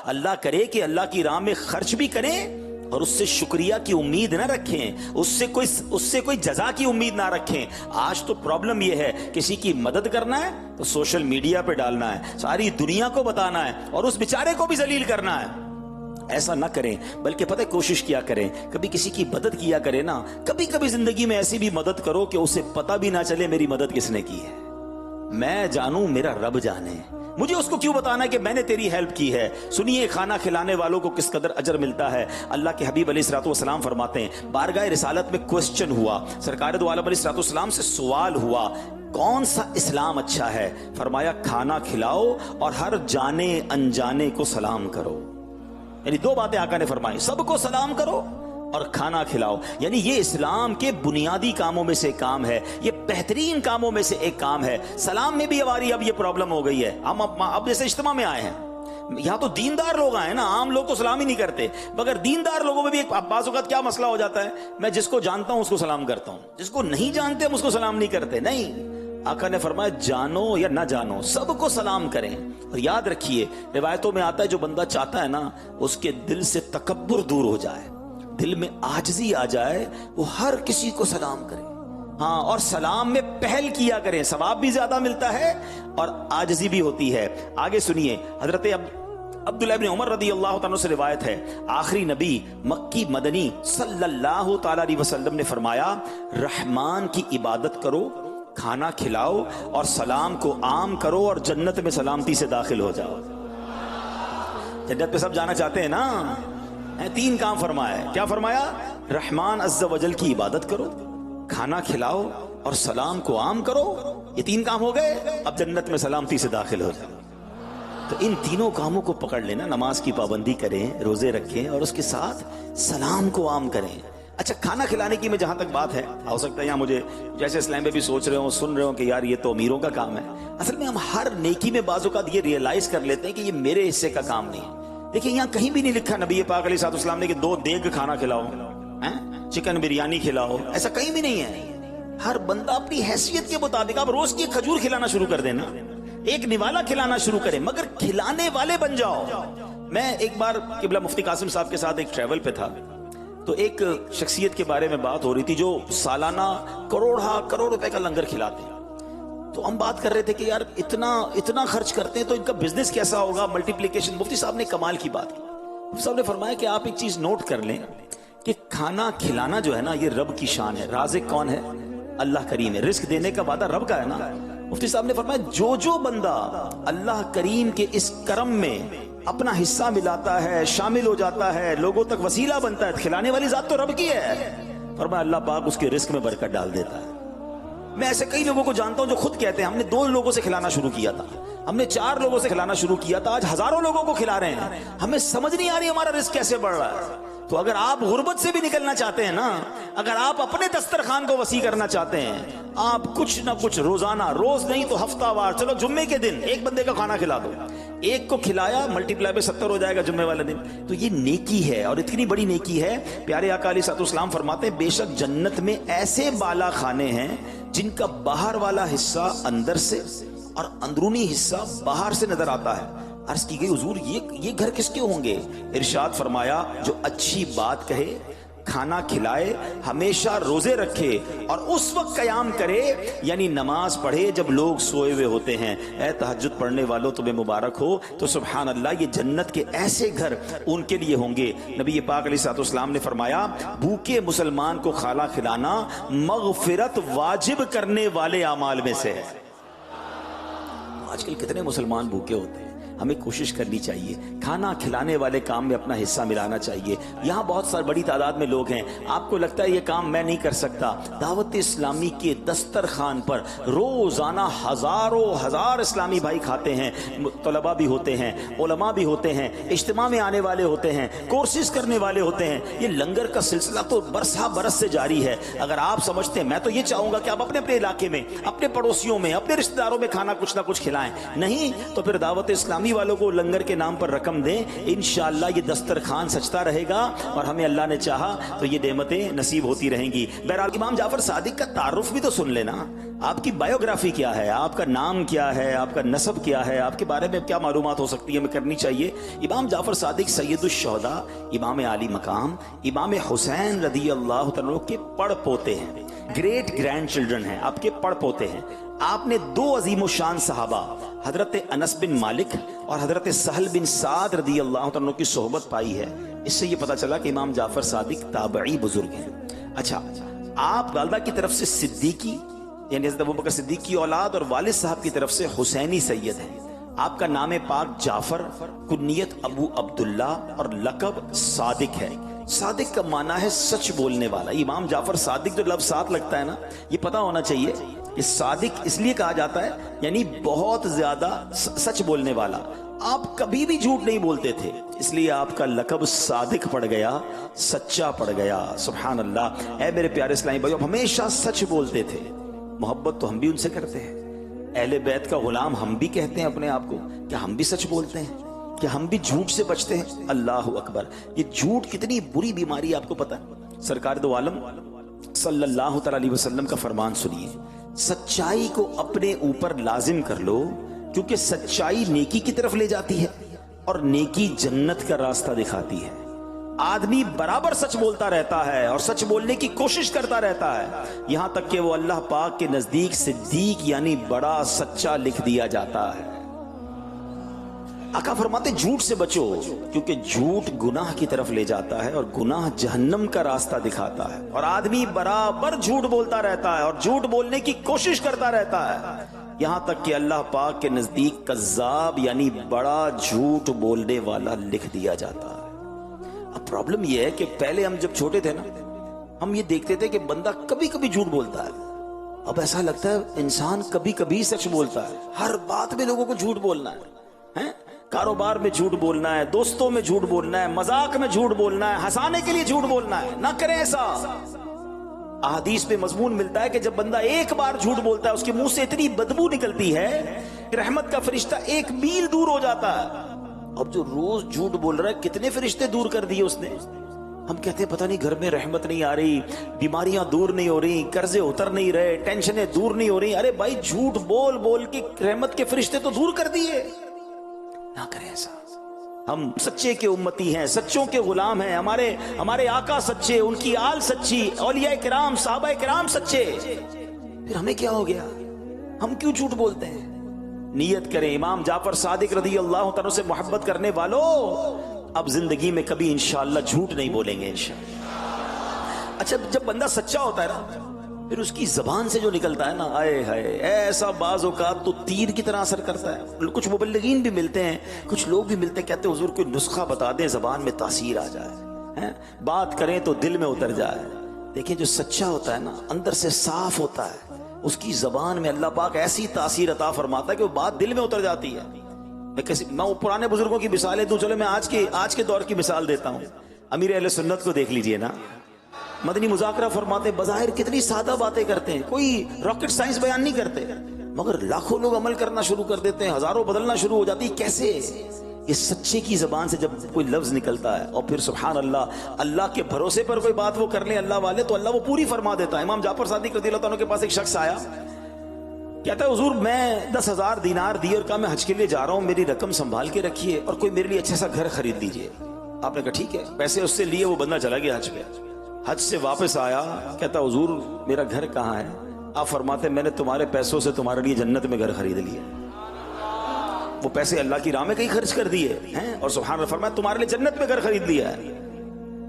اللہ کرے کہ اللہ کی راہ میں خرچ بھی کریں اور اس سے شکریہ کی امید نہ رکھیں، اس سے کوئی جزا کی امید نہ رکھیں۔ آج تو پرابلم یہ ہے، کسی کی مدد کرنا ہے تو سوشل میڈیا پہ ڈالنا ہے، ساری دنیا کو بتانا ہے اور اس بیچارے کو بھی ذلیل کرنا ہے۔ ایسا نہ کریں، بلکہ پتہ کوشش کیا کریں، کبھی کسی کی مدد کیا کریں نا، کبھی کبھی زندگی میں ایسی بھی مدد کرو کہ اسے پتہ بھی نہ چلے میری مدد کس نے کی ہے۔ میں جانوں، میرا رب جانے، مجھے اس کو کیوں بتانا ہے کہ میں نے تیری ہیلپ کی ہے۔ سنیے کھانا کھلانے والوں کو کس قدر اجر ملتا ہے۔ اللہ کے حبیب علیہ الصلوۃ والسلام فرماتے ہیں، بارگاہ رسالت میں کوسچن ہوا، سرکار دو عالم علیہ الصلوۃ والسلام سے سوال ہوا، کون سا اسلام اچھا ہے؟ فرمایا کھانا کھلاؤ اور ہر جانے انجانے کو سلام کرو۔ یعنی دو باتیں آقا نے فرمائی، سب کو سلام کرو اور کھانا کھلاؤ۔ یعنی یہ اسلام کے بنیادی کاموں میں سے ایک کام ہے، یہ بہترین کاموں میں سے ایک کام ہے۔ سلام میں بھی ہماری اب یہ پرابلم ہو گئی ہے، ہم اب جیسے اجتماع میں آئے ہیں، یہاں تو دیندار لوگ آئے نا، عام لوگ تو سلام ہی نہیں کرتے، مگر دیندار لوگوں میں بھی ایک بعض اوقات کیا مسئلہ ہو جاتا ہے، میں جس کو جانتا ہوں اس کو سلام کرتا ہوں، جس کو نہیں جانتے ہم اس کو سلام نہیں کرتے۔ نہیں، آقا نے فرمایا جانو یا نہ جانو سب کو سلام کریں۔ اور یاد رکھیے، روایتوں میں آتا ہے جو بندہ چاہتا ہے نا اس کے دل سے تکبر دور ہو جائے، دل میں عاجزی آ جائے، وہ ہر کسی کو سلام کرے، ہاں، اور سلام میں پہل کیا کریں، ثواب بھی زیادہ ملتا ہے اور عاجزی بھی ہوتی ہے۔ آگے سنیے، حضرت عبداللہ ابن عمر رضی اللہ تعالیٰ سے روایت ہے، آخری نبی مکی مدنی صلی اللہ تعالی علیہ وسلم نے فرمایا، رحمان کی عبادت کرو، کھانا کھلاؤ اور سلام کو عام کرو اور جنت میں سلامتی سے داخل ہو جاؤ۔ جنت پہ سب جانا چاہتے ہیں نا؟ تین کام فرمایا ہے، کیا فرمایا؟ رحمان عز و جل کی عبادت کرو، کھانا کھلاؤ اور سلام کو عام کرو، یہ تین کام ہو گئے، اب جنت میں سلامتی سے داخل ہو جاؤ۔ تو ان تینوں کاموں کو پکڑ لینا، نماز کی پابندی کریں، روزے رکھیں اور اس کے ساتھ سلام کو عام کریں۔ اچھا، کھانا کھلانے کی میں جہاں تک بات ہے، ہو سکتا ہے یہاں مجھے جیسے اسلام میں بھی سوچ رہے ہوں، سن رہے ہوں کہ یار یہ تو امیروں کا کام ہے۔ اصل میں ہم ہر نیکی میں بعض اوقات یہ ریئلائز کر لیتے ہیں کہ یہ میرے حصے کا کام نہیں ہے۔ دیکھیں یہاں کہیں بھی نہیں لکھا نبی پاک علیہ السلام نے کہ 2 دیگ کھانا کھلاؤ، چکن بریانی کھلاؤ، ایسا کہیں بھی نہیں ہے۔ ہر بندہ اپنی حیثیت کے مطابق، آپ روز کی کھجور کھلانا شروع کر دینا، ایک نوالا کھلانا شروع کریں، مگر کھلانے والے بن جاؤ۔ میں ایک بار قبلہ مفتی قاسم صاحب کے ساتھ ایک ٹریول پہ تھا، تو ایک شخصیت کے بارے میں بات ہو رہی تھی جو سالانہ کروڑ روپے کا لنگر کھلاتے ہیں۔ تو ہم بات کر رہے تھے کہ یار اتنا خرچ کرتے ہیں تو ان کا بزنس کیسا ہوگا، ملٹیپلیکیشن۔ مفتی صاحب نے کمال کی بات کی، مفتی صاحب نے فرمایا کہ آپ ایک چیز نوٹ کر لیں کہ کھانا کھلانا جو ہے نا یہ رب کی شان ہے۔ رازق کون ہے؟ اللہ کریم ہے، رزق دینے کا وعدہ رب کا ہے نا۔ مفتی صاحب نے فرمایا جو بندہ اللہ کریم کے اس کرم میں اپنا حصہ ملاتا ہے، شامل ہو جاتا ہے، لوگوں تک وسیلہ بنتا ہے، کھلانے والی ذات تو رب کی ہے، فرمایا اللہ پاک اس کے رزق میں برکت ڈال دیتا ہے۔ میں ایسے کئی لوگوں کو جانتا ہوں جو خود کہتے ہیں ہم نے 2 لوگوں سے کھلانا شروع کیا تھا، ہم نے 4 لوگوں سے کھلانا شروع کیا تھا، آج ہزاروں لوگوں کو کھلا رہے ہیں، ہمیں سمجھ نہیں آ رہی ہمارا رزق کیسے بڑھ رہا ہے۔ تو اگر آپ غربت سے بھی نکلنا چاہتے ہیں نا، اگر آپ اپنے دسترخوان کو وسیع کرنا چاہتے ہیں، آپ کچھ نہ کچھ روزانہ، روز نہیں تو ہفتہ وار، چلو جمعے کے دن ایک بندے کا کھانا کھلا دو، ایک کو کھلایا، ملٹی پلائی پہ 70 ہو جائے گا جمعے والے دن۔ تو یہ نیکی ہے اور اتنی بڑی نیکی ہے، پیارے آقا علیہ السلام فرماتے ہیں بے شک جنت میں ایسے بالا خانے ہیں جن کا باہر والا حصہ اندر سے اور اندرونی حصہ باہر سے نظر آتا ہے۔ عرض کی گئی حضور یہ گھر کس کے ہوں گے؟ ارشاد فرمایا جو اچھی بات کہے، کھانا کھلائے، ہمیشہ روزے رکھے اور اس وقت قیام کرے، یعنی نماز پڑھے جب لوگ سوئے ہوئے ہوتے ہیں۔ اے تہجد پڑھنے والوں تمہیں مبارک ہو۔ تو سبحان اللہ، یہ جنت کے ایسے گھر ان کے لیے ہوں گے۔ نبی پاک علیہ السلام نے فرمایا بھوکے مسلمان کو کھانا کھلانا مغفرت واجب کرنے والے اعمال میں سے ہے۔ آج کل کتنے مسلمان بھوکے ہوتے ہیں، ہمیں کوشش کرنی چاہیے، کھانا کھلانے والے کام میں اپنا حصہ ملانا چاہیے۔ یہاں بہت ساری بڑی تعداد میں لوگ ہیں، آپ کو لگتا ہے یہ کام میں نہیں کر سکتا، دعوت اسلامی کے دسترخوان پر روزانہ ہزار اسلامی بھائی کھاتے ہیں، طلباء بھی ہوتے ہیں، علماء بھی ہوتے ہیں، اجتماع میں آنے والے ہوتے ہیں، کورسز کرنے والے ہوتے ہیں۔ یہ لنگر کا سلسلہ تو برس سے جاری ہے۔ اگر آپ سمجھتے ہیں، میں تو یہ چاہوں گا کہ آپ اپنے علاقے میں، اپنے پڑوسیوں میں، اپنے رشتہ داروں میں کھانا کچھ نہ کچھ کھلائیں، نہیں تو پھر دعوت اسلامی والوں کو لنگر کے نام پر رقم دیں، انشاءاللہ یہ دسترخوان سجتا رہے گا اور ہمیں اللہ نے چاہا تو یہ نعمتیں نصیب ہوتی رہیں گی۔ بہرحال امام جعفر صادق کا تعارف بھی تو سن لینا۔ آپ کی بایوگرافی کیا ہے, آپ کا نام کیا ہے, آپ کا نسب کیا ہے, آپ کے بارے میں کیا معلومات ہو سکتی ہے, ہمیں کرنی چاہیے. امام جعفر صادق سید الشہداء, امام عالی مقام, امام حسین رضی اللہ تعالیٰ کے پڑ پوتے ہیں, گریٹ گرینڈ چلڈرن ہیں, آپ کے پڑ پوتے ہیں. آپ نے دو عظیم الشان صحابہ حضرت انس بن مالک اور حضرت سہل بن سعد رضی اللہ تعالیٰ کی صحبت پائی ہے. اس سے یہ پتا چلا کہ امام جعفر صادق تابعی بزرگ ہیں. اچھا, آپ والدہ کی طرف سے صدیقی یعنی حضرت ابوبکر صدیق کی اولاد اور والد صاحب کی طرف سے حسینی سید ہیں. آپ کا نام پاک جعفر, کنیت ابو عبداللہ اور لقب صادق ہے. صادق کا معنی ہے سچ بولنے والا. امام جعفر صادق جو لفظ ساتھ لگتا ہے نا, یہ پتہ ہونا چاہیے کہ صادق اس لیے کہا جاتا ہے یعنی بہت زیادہ سچ بولنے والا. آپ کبھی بھی جھوٹ نہیں بولتے تھے, اس لیے آپ کا لقب صادق پڑ گیا, سچا پڑ گیا. سبحان اللہ. اے میرے پیارے اسلامی بھائیو, ہمیشہ سچ بولتے تھے. محبت تو ہم بھی ان سے کرتے ہیں, اہل بیت کا غلام ہم بھی کہتے ہیں اپنے آپ کو. کیا ہم بھی سچ بولتے ہیں؟ کیا ہم بھی جھوٹ سے بچتے ہیں؟ اللہ اکبر. یہ جھوٹ کتنی بری بیماری ہے, آپ کو پتا ہے؟ سرکار دو عالم صلی اللہ تعالی علیہ وسلم کا فرمان سنیے, سچائی کو اپنے اوپر لازم کر لو, کیونکہ سچائی نیکی کی طرف لے جاتی ہے اور نیکی جنت کا راستہ دکھاتی ہے. آدمی برابر سچ بولتا رہتا ہے اور سچ بولنے کی کوشش کرتا رہتا ہے, یہاں تک کہ وہ اللہ پاک کے نزدیک صدیق یعنی بڑا سچا لکھ دیا جاتا ہے. آقا فرماتے جھوٹ سے بچو, کیونکہ جھوٹ گناہ کی طرف لے جاتا ہے اور گناہ جہنم کا راستہ دکھاتا ہے. اور آدمی برابر جھوٹ بولتا رہتا ہے اور جھوٹ بولنے کی کوشش کرتا رہتا ہے, یہاں تک کہ اللہ پاک کے نزدیک کذاب یعنی بڑا جھوٹ بولنے والا لکھ دیا جاتا ہے. اب پرابلم یہ ہے کہ پہلے ہم جب چھوٹے تھے نا, ہم یہ دیکھتے تھے کہ بندہ کبھی کبھی جھوٹ بولتا ہے. اب ایسا لگتا ہے انسان کبھی کبھی سچ بولتا ہے. ہر بات میں لوگوں کو جھوٹ بولنا ہے, کاروبار میں جھوٹ بولنا ہے, دوستوں میں جھوٹ بولنا ہے, مذاق میں جھوٹ بولنا ہے, ہنسانے کے لیے جھوٹ بولنا ہے. نہ کریں ایسا. احادیث میں مضمون ملتا ہے کہ جب بندہ ایک بار جھوٹ بولتا ہے اس کے منہ سے اتنی بدبو نکلتی ہے کہ رحمت کا فرشتہ 1 میل دور ہو جاتا ہے. اب جو روز جھوٹ بول رہا ہے, کتنے فرشتے دور کر دیے اس نے. ہم کہتے ہیں پتہ نہیں گھر میں رحمت نہیں آ رہی, بیماریاں دور نہیں ہو رہی, قرضے اتر نہیں رہے, ٹینشنیں دور نہیں ہو رہی. ارے بھائی, جھوٹ بول بول کے رحمت کے فرشتے تو دور کر دیے. نہ کریں ایسا. ہم سچے کے امتی ہیں, سچوں کے غلام ہیں. ہمارے آقا سچے, ان کی آل سچی, اولیاء کرام صحابہ کرام سچے. پھر ہمیں کیا ہو گیا؟ ہم کیوں جھوٹ بولتے ہیں؟ نیت کریں امام جعفر صادق رضی اللہ تعالیٰ سے محبت کرنے والوں, اب زندگی میں کبھی انشاءاللہ جھوٹ نہیں بولیں گے انشاءاللہ. اچھا, جب بندہ سچا ہوتا ہے نا, پھر اس کی زبان سے جو نکلتا ہے نا, آئے ہائے, ایسا بعض اوقات تو تیر کی طرح اثر کرتا ہے. کچھ مبلغین بھی ملتے ہیں, کچھ لوگ بھی ملتے ہیں, کہتے ہیں حضور کوئی نسخہ بتا دیں زبان میں تاثیر آ جائے, بات کریں تو دل میں اتر جائے. دیکھیں جو سچا ہوتا ہے نا, اندر سے صاف ہوتا ہے, اس کی زبان میں اللہ پاک ایسی تاثیر عطا فرماتا ہے کہ وہ بات دل میں اتر جاتی ہے. میں پرانے بزرگوں کی مثالیں دوں, چلو میں آج کے دور کی مثال دیتا ہوں. امیر اہل سنت کو دیکھ لیجئے نا, مدنی مذاکرہ فرماتے, بظاہر کتنی سادہ باتیں کرتے ہیں, کوئی راکٹ سائنس بیان نہیں کرتے, مگر لاکھوں لوگ عمل کرنا شروع کر دیتے ہیں, ہزاروں بدلنا شروع ہو جاتی. کیسے؟ یہ سچے کی زبان سے جب کوئی لفظ نکلتا ہے, اور پھر سبحان اللہ, اللہ کے بھروسے پر کوئی بات وہ کر لیں اللہ والے, تو اللہ وہ پوری فرما دیتا ہے. امام جعفر صادق رضی اللہ عنہ کے پاس ایک شخص آیا, کہتا ہے حضور میں 10,000 دینار دیے اور کہا میں حج کے لیے جا رہا ہوں, میری رقم سنبھال کے رکھیے اور کوئی میرے لیے اچھا سا گھر خرید دیجئے. آپ نے کہا ٹھیک ہے. پیسے اس سے لیے, وہ بندہ چلا گیا حج پہ. حج سے واپس آیا, کہتا حضور میرا گھر کہاں ہے؟ آپ فرماتے میں نے تمہارے پیسوں سے تمہارے لیے جنت میں گھر خرید لیے. وہ پیسے اللہ کی راہ میں کہیں خرچ کر دیے ہیں, اور سبحان اللہ فرمایا تمہارے لیے جنت میں گھر خرید لیا ہے.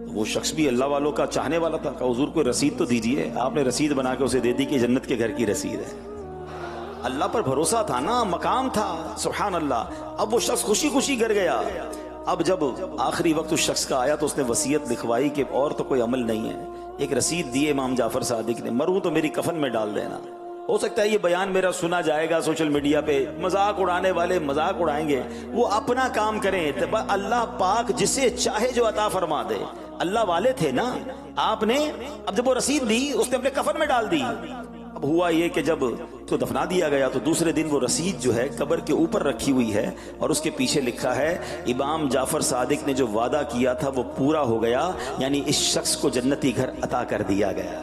وہ شخص بھی اللہ والوں کا چاہنے والا تھا, کہا حضور کوئی رسید تو دیجئے. آپ نے رسید بنا کے اسے دے دی کہ جنت کے گھر کی رسید ہے. اللہ پر بھروسہ تھا نا, مقام تھا, سبحان اللہ. اب وہ شخص خوشی خوشی گھر گیا. اب جب آخری وقت اس شخص کا آیا تو اس نے وصیت لکھوائی کہ اور تو کوئی عمل نہیں ہے. ایک رسید دیے امام جعفر صادق نے, مروں تو میری کفن میں ڈال دینا. ہو سکتا ہے یہ بیان میرا سنا جائے گا سوشل میڈیا پہ, مذاق اڑانے والے مذاق اڑائیں گے, وہ اپنا کام کریں. اللہ پاک جسے چاہے جو عطا فرما دے. اللہ والے تھے نا آپ نے, اب جب وہ رسید دی اس نے اپنے کفن میں ڈال دی. اب ہوا یہ کہ جب اس کو دفنا دیا گیا تو دوسرے دن وہ رسید جو ہے قبر کے اوپر رکھی ہوئی ہے, اور اس کے پیچھے لکھا ہے امام جعفر صادق نے جو وعدہ کیا تھا وہ پورا ہو گیا, یعنی اس شخص کو جنتی گھر عطا کر دیا گیا.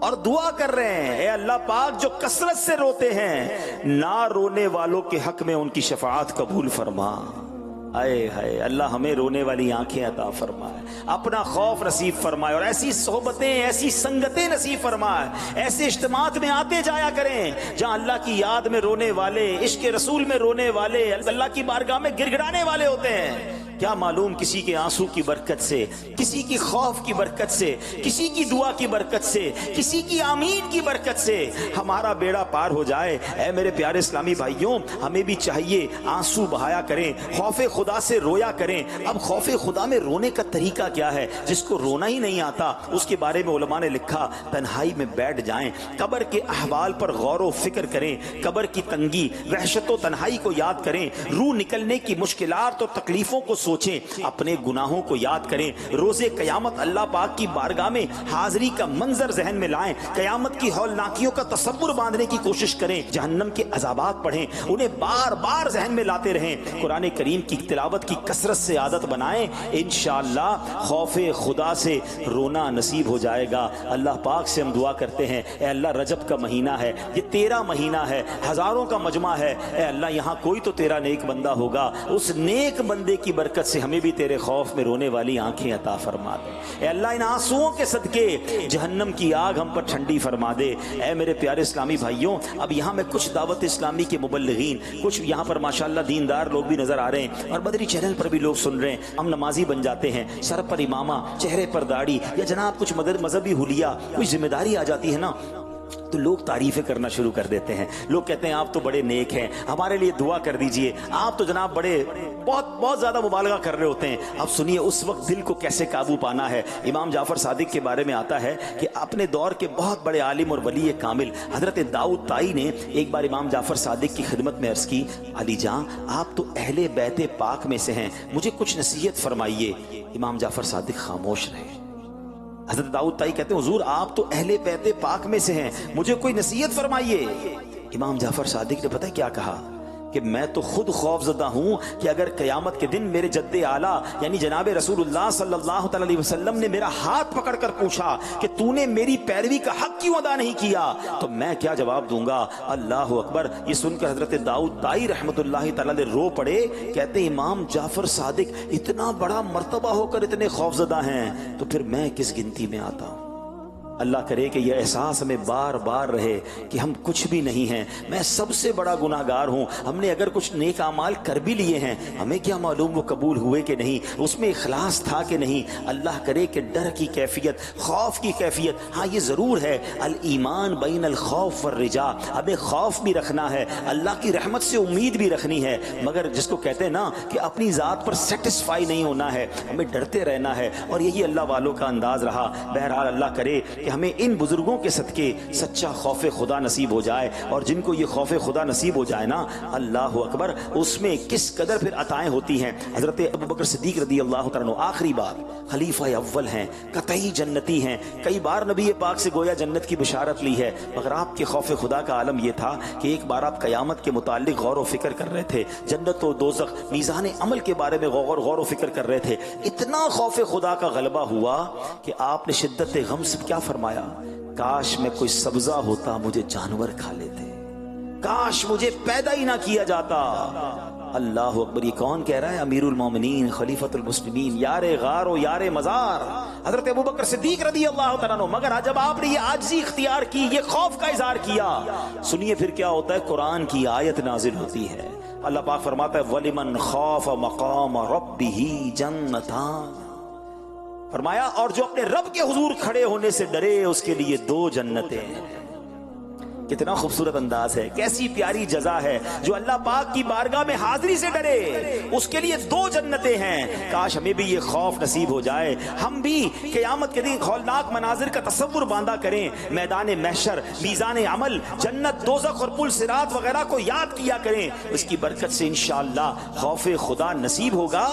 اور دعا کر رہے ہیں، اے اللہ پاک جو کثرت سے روتے ہیں نہ رونے والوں کے حق میں ان کی شفاعت قبول فرما۔ آئے ہائے اللہ ہمیں رونے والی آنکھیں عطا فرمائے، اپنا خوف نصیب فرمائے، اور ایسی صحبتیں ایسی سنگتیں نصیب فرمائے، ایسے اجتماعات میں آتے جایا کریں جہاں اللہ کی یاد میں رونے والے، عشق رسول میں رونے والے، اللہ کی بارگاہ میں گر گڑانے والے ہوتے ہیں۔ کیا معلوم کسی کے آنسو کی برکت سے، کسی کی خوف کی برکت سے، کسی کی دعا کی برکت سے، کسی کی آمین کی برکت سے ہمارا بیڑا پار ہو جائے۔ اے میرے پیارے اسلامی بھائیوں، ہمیں بھی چاہیے آنسو بہایا کریں، خوف خدا سے رویا کریں۔ اب خوف خدا میں رونے کا طریقہ کیا ہے؟ جس کو رونا ہی نہیں آتا اس کے بارے میں علماء نے لکھا، تنہائی میں بیٹھ جائیں، قبر کے احوال پر غور و فکر کریں، قبر کی تنگی، وحشت و تنہائی کو یاد کریں، روح نکلنے کی مشکلات اور تکلیفوں کو سوچیں، اپنے گناہوں کو یاد کریں، روز قیامت اللہ پاک کی بارگاہ میں حاضری کا منظر ذہن میں لائیں، قیامت کی ہولناکیوں کا تصور باندھنے کی کوشش کریں، جہنم کے عذابات پڑھیں، انہیں بار بار ذہن میں لاتے رہیں، قرآن کریم کی تلاوت کی کثرت سے عادت بنائیں، انشاءاللہ خوف خدا سے رونا نصیب ہو جائے گا۔ اللہ پاک سے ہم دعا کرتے ہیں، اے اللہ رجب کا مہینہ ہے، یہ تیرا مہینہ ہے، ہزاروں کا مجمع ہے، اے اللہ یہاں کوئی تو تیرا نیک بندہ ہوگا، اس نیک بندے کی برکت سے ہمیں بھی تیرے خوف میں رونے والی آنکھیں عطا فرما دے۔ اے اللہ ان آنسوؤں کے صدقے جہنم کی آگ ہم پر ٹھنڈی فرما دے۔ اے میرے پیارے اسلامی بھائیوں، اب یہاں میں کچھ دعوت اسلامی کے مبلغین، کچھ یہاں پر ماشاءاللہ دیندار لوگ بھی نظر آ رہے ہیں، اور بدری چینل پر بھی لوگ سن رہے ہیں۔ ہم نمازی بن جاتے ہیں، سر پر امامہ، چہرے پر داڑھی، یا جناب کچھ مذہبی حلیہ، کوئی ذمہ داری آ جاتی ہے نا، تو لوگ تعریفیں کرنا شروع کر دیتے ہیں۔ لوگ کہتے ہیں آپ تو بڑے نیک ہیں، ہمارے لیے دعا کر دیجئے، آپ تو جناب بڑے بہت زیادہ مبالغہ کر رہے ہوتے ہیں۔ اب سنیے اس وقت دل کو کیسے قابو پانا ہے۔ امام جعفر صادق کے بارے میں آتا ہے کہ اپنے دور کے بہت بڑے عالم اور ولی کامل حضرت داؤد طائی نے ایک بار امام جعفر صادق کی خدمت میں عرض کی، علی جاں آپ تو اہل بیت پاک میں سے ہیں، مجھے کچھ نصیحت فرمائیے۔ امام جعفر صادق خاموش رہے۔ حضرت داؤد طائی کہتے ہیں حضور آپ تو اہل بیت پاک میں سے ہیں، مجھے کوئی نصیحت فرمائیے۔ امام جعفر صادق نے پتہ کیا کہا کہ میں تو خود خوف زدہ ہوں کہ اگر قیامت کے دن میرے جد اعلیٰ یعنی جناب رسول اللہ صلی اللہ علیہ وسلم نے میرا ہاتھ پکڑ کر پوچھا کہ تو نے میری پیروی کا حق کیوں ادا نہیں کیا تو میں کیا جواب دوں گا۔ اللہ اکبر۔ یہ سن کر حضرت داؤد طائی رحمت اللہ تعالی رو پڑے، کہتے امام جعفر صادق اتنا بڑا مرتبہ ہو کر اتنے خوف زدہ ہیں تو پھر میں کس گنتی میں آتا ہوں۔ اللہ کرے کہ یہ احساس ہمیں بار بار رہے کہ ہم کچھ بھی نہیں ہیں، میں سب سے بڑا گناہ گار ہوں۔ ہم نے اگر کچھ نیک اعمال کر بھی لیے ہیں، ہمیں کیا معلوم وہ قبول ہوئے کہ نہیں، اس میں اخلاص تھا کہ نہیں۔ اللہ کرے کہ ڈر کی کیفیت، خوف کی کیفیت، ہاں یہ ضرور ہے الایمان بین الخوف والرجاء، ہمیں خوف بھی رکھنا ہے، اللہ کی رحمت سے امید بھی رکھنی ہے، مگر جس کو کہتے ہیں نا کہ اپنی ذات پر سیٹسفائی نہیں ہونا ہے، ہمیں ڈرتے رہنا ہے، اور یہی اللہ والوں کا انداز رہا۔ بہرحال اللہ کرے کہ ہمیں ان بزرگوں کے صدقے سچا خوف خدا نصیب ہو جائے، اور جن کو یہ خوف خدا نصیب ہو جائے نا، اللہ اکبر، اس میں کس قدر پھر عطائیں ہوتی ہیں۔ حضرت ابوبکر صدیق رضی اللہ تعالیٰ عنہ آخری بار خلیفہ اول ہیں، قطعی جنتی ہیں، کئی بار نبی پاک سے گویا جنت کی بشارت لی ہے، مگر آپ کے خوف خدا کا عالم یہ تھا کہ ایک بار آپ قیامت کے متعلق غور و فکر کر رہے تھے، جنت و دوزخ، میزان عمل کے بارے میں غور و فکر کر رہے تھے، اتنا خوف خدا کا غلبہ ہوا کہ آپ نے شدت غم سے کیا فرمایا، کاش میں کوئی سبزہ ہوتا مجھے جانور کھا لیتے، کاش مجھے پیدا ہی نہ کیا جاتا۔ اللہ اکبر۔ یہ کون کہہ رہا ہے؟ امیر المومنین خلیفۃ المسلمین، یار غار و یار مزار حضرت ابوبکر صدیق رضی اللہ تعالیٰ عنہ۔ مگر جب آپ نے یہ عاجزی اختیار کی، یہ خوف کا اظہار کیا، سنیے پھر کیا ہوتا ہے، قرآن کی آیت نازل ہوتی ہے، اللہ پاک فرماتا ہے وَلِمَنْ خَافَ مَقَامَ رَبِّهِ جَنَّتَانِ، فرمایا اور جو اپنے رب کے حضور کھڑے ہونے سے ڈرے اس کے لیے 2 جنتیں ہیں۔ کتنا خوبصورت انداز ہے، کیسی پیاری جزا ہے، جو اللہ پاک کی بارگاہ میں حاضری سے ڈرے اس کے لیے 2 جنتیں ہیں۔ کاش ہمیں بھی یہ خوف نصیب ہو جائے، ہم بھی قیامت کے دن ہولناک مناظر کا تصور باندھا کریں، میدان محشر، میزان عمل، جنت، دوزخ اور پل صراط وغیرہ کو یاد کیا کریں، اس کی برکت سے انشاءاللہ خوف خدا نصیب ہوگا۔